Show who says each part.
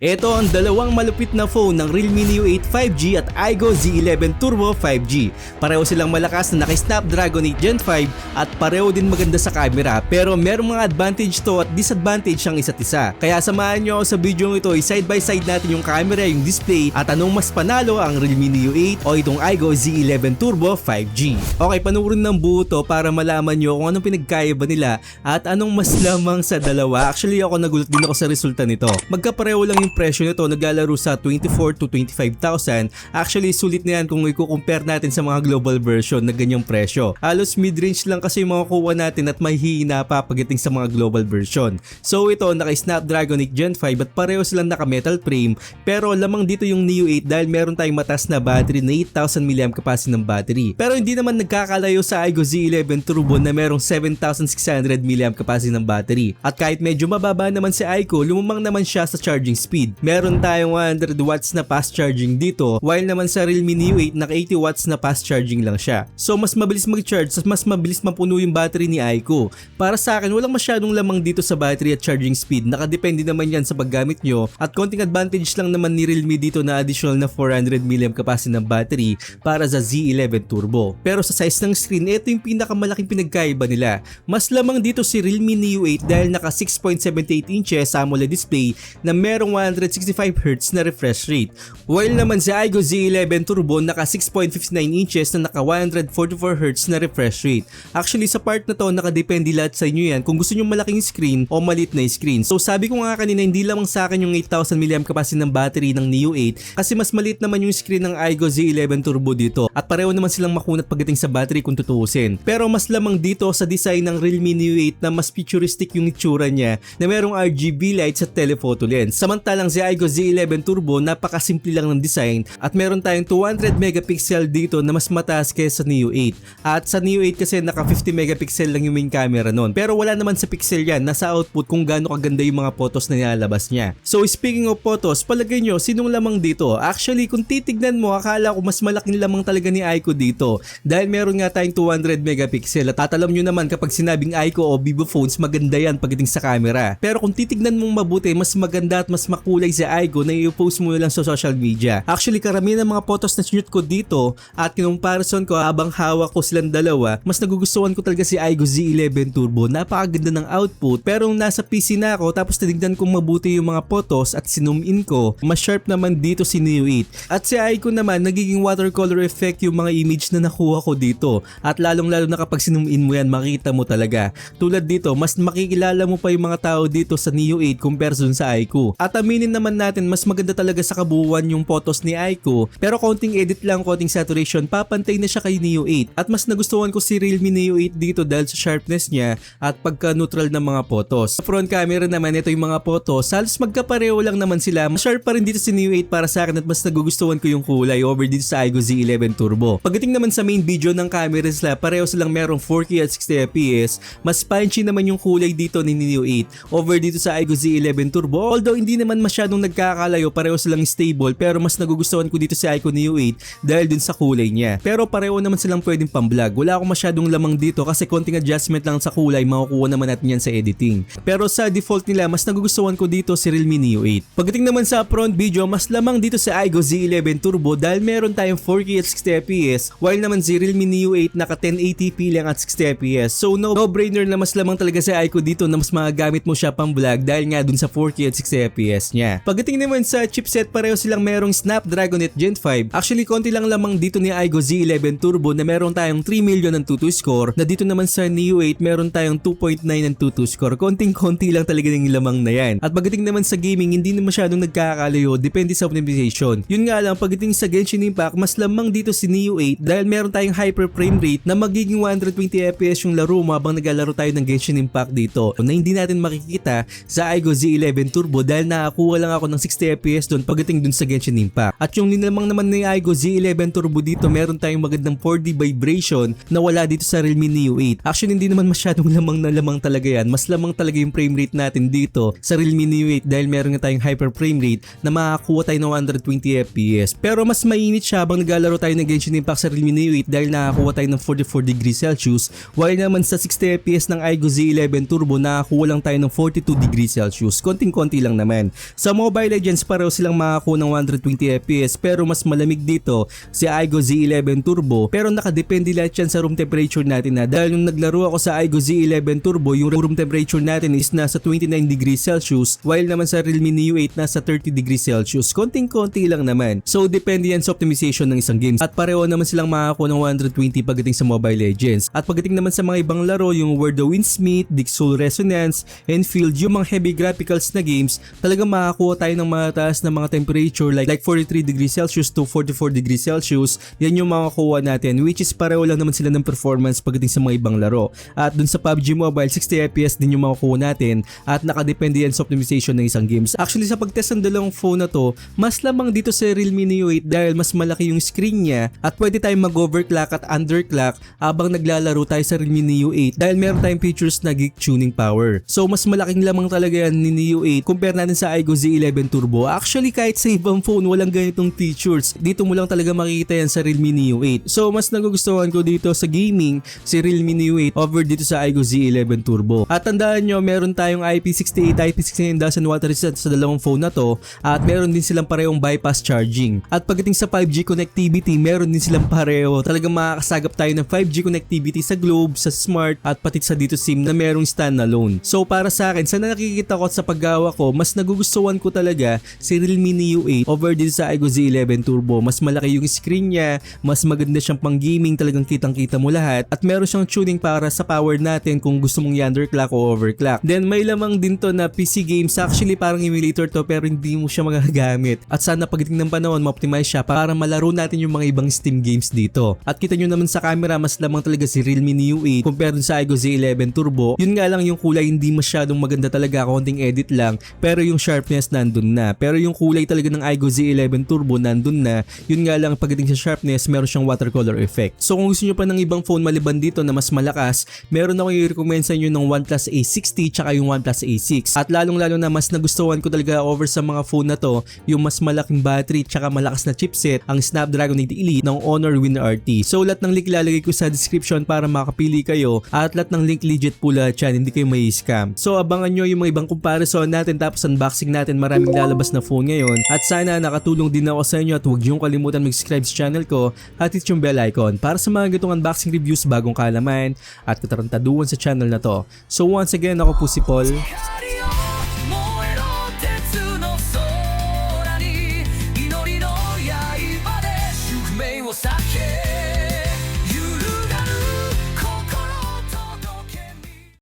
Speaker 1: Ito ang dalawang malupit na phone ng Realme Neo 8 5G at iGO Z11 Turbo 5G. Pareho silang malakas na naka-Snapdragon 8 Gen 5 at pareho din maganda sa camera, pero merong mga advantage to at disadvantage ang isa't isa. Kaya samahan nyo ako sa video ito, side by side natin yung camera, yung display at anong mas panalo ang Realme Neo 8 o itong iGO Z11 Turbo 5G. Okay, panuorin ng buo to para malaman nyo kung anong pinagkaiba nila at anong mas lamang sa dalawa. Actually ako nagulat din ako sa resulta nito. Magkapareho lang yung presyo nito, naglalaro sa 24 to 25,000. Actually sulit na yan kung i-compare natin sa mga global version na ganyang presyo. Halos mid-range lang kasi yung mga kuha natin at may hihina pa pagdating sa mga global version. So ito naka-Snapdragon 8 Gen 5 at pareho silang naka-metal frame, pero lamang dito yung Neo 8 dahil meron tayong mataas na battery na 8,000 mAh capacity ng battery. Pero hindi naman nagkakalayo sa iGO Z11 Turbo na merong 7,600 mAh capacity ng battery. At kahit medyo mababa naman si iGO, lumamang naman siya sa charging speed. Meron tayong 100 watts na fast charging dito, while naman sa Realme Neo 8 naka 80 watts na fast charging lang siya. So mas mabilis mag-charge at mas mabilis mapuno yung battery ni iGO. Para sa akin walang masyadong lamang dito sa battery at charging speed, nakadepende naman yan sa paggamit nyo at konting advantage lang naman ni Realme dito na additional na 400 mAh capacity ng battery para sa Z11 Turbo. Pero sa size ng screen, ito yung pinakamalaking pinagkaiba nila. Mas lamang dito si Realme Neo 8 dahil naka 6.78 inches AMOLED display na merong 165Hz na refresh rate. While naman sa iGO Z11 Turbo naka 6.59 inches na naka 144Hz na refresh rate. Actually sa part na to nakadepende lahat sa inyo yan kung gusto nyo malaking screen o maliit na screen. So sabi ko nga kanina hindi lamang sa akin yung 8,000 mAh capacity ng battery ng Neo 8 kasi mas maliit naman yung screen ng iGO Z11 Turbo dito at pareho naman silang makunat pagdating sa battery kung tutuusin. Pero mas lamang dito sa design ng Realme Neo 8 na mas futuristic yung itsura niya na merong RGB lights at telephoto lens. Samantalang si iGO Z11 Turbo napakasimple lang ng design at meron tayong 200 megapixel dito na mas mataas kaysa sa Neo 8. At sa Neo 8 kasi naka 50 megapixel lang yung main camera nun. Pero wala naman sa pixel yan, nasa output kung gaano kaganda yung mga photos na nilalabas niya. So speaking of photos, palagay nyo sinong lamang dito? Actually kung titignan mo akala ko mas malaking lamang talaga ni iQOO dito dahil meron nga tayong 200 megapixel at tatalam nyo naman kapag sinabing iQOO o Vivo phones maganda yan pagdating sa camera. Pero kung titignan mong mabuti mas maganda at mas makulay si iQOO na i-post mo lang sa social media. Actually karamihan ng mga photos na sinute ko dito at comparison ko habang hawak ko silang dalawa, mas nagugustuhan ko talaga si iQOO Z11 Turbo. Napakaganda ng output, pero nung nasa PC na ako tapos tinignan kong mabuti yung mga photos at sinum in ko, mas sharp naman dito si Neo 8. At si iQOO naman nagiging watercolor effect yung mga image na nakuha ko dito at lalong lalo na kapag sinum in mo yan makita mo talaga. Tulad dito mas makikilala mo pa yung mga tao dito sa Neo 8 compare dun sa iQOO. At aminin naman natin mas maganda talaga sa kabuuan yung photos ni iQOO, pero konting edit lang, konting saturation papantay na siya kay Neo 8 at mas nagustuhan ko si Realme Neo 8 dito dahil sa sharpness niya at pagka neutral ng mga photos. Sa front camera naman ito yung mga photos halos magkapareho lang naman sila. Mas sharp pa rin dito si Neo 8 para sa akin at mas nagugustuhan ko yung kulay over dito sa iGOO Z11 Turbo. Pagdating naman sa main video ng camera sila pareho silang merong 4K at 60fps. Mas punchy naman yung kulay dito ni Neo 8 over dito sa iGOO Z11 Turbo, although hindi naman masyadong nagkakalayo, pareho silang stable, pero mas nagugustuhan ko dito si iQOO Neo 8 dahil dun sa kulay niya. Pero pareho naman silang pwedeng pang-vlog. Wala akong masyadong lamang dito kasi konting adjustment lang sa kulay makukuha naman natin yan sa editing. Pero sa default nila mas nagugustuhan ko dito si Realme Neo 8. Pagdating naman sa front video mas lamang dito sa iGOO Z11 Turbo dahil meron tayong 4K at 60fps while naman si Realme Neo 8 naka 1080p lang at 60fps. So no-brainer na mas lamang talaga sa iQOO dito na mas magagamit mo siya pang-vlog dahil nga dun sa 4K at 60fps niya. Pagdating naman sa chipset pareho silang merong Snapdragon 8 Gen 5. Actually konti lang lamang dito ni iGOO Z11 Turbo na meron tayong 3 million ng Antutu score na dito naman sa Neo 8 meron tayong 2.9 ng Antutu score. Konting-konti lang talaga ng lamang na yan. At pagdating naman sa gaming hindi na masyadong nagkakalayo, depende sa optimization. Yun nga lang pagdating sa Genshin Impact mas lamang dito si Neo 8 dahil meron tayong hyper frame rate na magiging 120fps yung laro mo habang naglalaro tayo ng Genshin Impact dito na hindi natin makikita sa iGOO Z11 Turbo dahil nakakuha lang ako ng 60fps doon pagdating dun sa Genshin Impact. At yung nilamang naman ni iGOO Z11 Turbo dito meron tayong magandang 4D vibration na wala dito sa Realme Neo 8. Actually hindi naman masyadong lamang na lamang talaga yan. Mas lamang talaga yung frame rate natin dito sa Realme Neo 8 dahil meron nga tayong hyper frame rate na makakuha tayo ng 120fps. Pero mas mainit siya habang naglalaro tayo ng Genshin Impact sa Realme Neo 8 dahil nakakuha tayo ng 44 degrees Celsius while naman sa 60fps ng iGOO Z11 Turbo nakakuha lang tayo ng 42 degrees Celsius. Konting-konti lang naman. Sa Mobile Legends pareho silang makakuha ng 120 FPS pero mas malamig dito si Aigo Z11 Turbo, pero nakadepende lahat yan sa room temperature natin na dahil nung naglaro ako sa Aigo Z11 Turbo yung room temperature natin is nasa 29 degrees Celsius while naman sa Realme Neo 8 nasa 30 degrees Celsius. Konting-konti lang naman. So depende yan sa optimization ng isang game at pareho naman silang makakuha ng 120 pagdating sa Mobile Legends. At pagdating naman sa mga ibang laro yung Where the Wind Meet, Dick Soul Resonance, Enfield, yung mga heavy graphicals na games, talagang makakuha tayo ng mataas na mga temperature like 43 degrees Celsius to 44 degrees Celsius. Yan yung makakuha natin, which is pareho lang naman sila ng performance pagdating sa mga ibang laro. At dun sa PUBG Mobile 60 FPS din yung makakuha natin at nakadepende yan sa optimization ng isang games. Actually sa pagtest ng dalawang phone na to, mas lamang dito sa Realme Neo 8 dahil mas malaki yung screen niya at pwede tayong mag-overclock at underclock habang naglalaro tayo sa Realme Neo 8 dahil meron tayong features na geek tuning power. So mas malaking lamang talaga yan ni Neo 8 compare natin sa Aigo Z11 Turbo. Actually kahit sa ibang phone walang ganitong features. Dito mo lang talaga makikita yan sa Realme Neo 8. So mas nagugustuhan ko dito sa gaming si Realme Neo 8 over dito sa Aigo Z11 Turbo. At tandaan nyo meron tayong IP68, IP69 doesn't water resistant sa dalawang phone na to at meron din silang parehong bypass charging. At pagdating sa 5G connectivity meron din silang pareho. Talagang makakasagap tayo ng 5G connectivity sa Globe, sa Smart at pati sa dito SIM na merong standalone. So para sa akin, sa nakikita ko at sa paggawa ko, mas nagugustuhan ko talaga si Realme Neo 8 over dito sa Aigo Z11 Turbo. Mas malaki yung screen niya, mas maganda siyang pang gaming, talagang kitang kita mo lahat at meron siyang tuning para sa power natin kung gusto mong i-underclock o overclock. Then may lamang din to na PC games, actually parang emulator to pero hindi mo siya magagamit at sana pagdating ng panahon ma-optimize siya para malaro natin yung mga ibang Steam games dito. At kita nyo naman sa camera mas lamang talaga si Realme Neo 8 compare dun sa Aigo Z11 Turbo. Yun nga lang yung kulay hindi masyadong maganda talaga, konting edit lang pero yung sharpness nandun na. Pero yung kulay talaga ng Aigo Z11 Turbo nandun na. Yun nga lang pagdating sa sharpness meron siyang watercolor effect. So kung gusto nyo pa ng ibang phone maliban dito na mas malakas, meron ako i-recommend sa inyo ng OnePlus A60 tsaka yung OnePlus A6. At lalong lalo na mas nagustuhan ko talaga over sa mga phone na to yung mas malaking battery tsaka malakas na chipset ang Snapdragon 8 Elite ng Honor Win RT. So lahat ng link ilalagay ko sa description para makapili kayo at lahat ng link legit po lahat yan, hindi kayo may scam. So abangan nyo yung mga ibang comparison natin tapos unboxing natin, maraming lalabas na phone ngayon at sana nakatulong din ako sa inyo at huwag nyo kalimutan mag-subscribe sa channel ko at hit yung bell icon para sa mga ganitong unboxing reviews, bagong kaalaman at katarantaduhan sa channel na to. So once again ako po si Paul.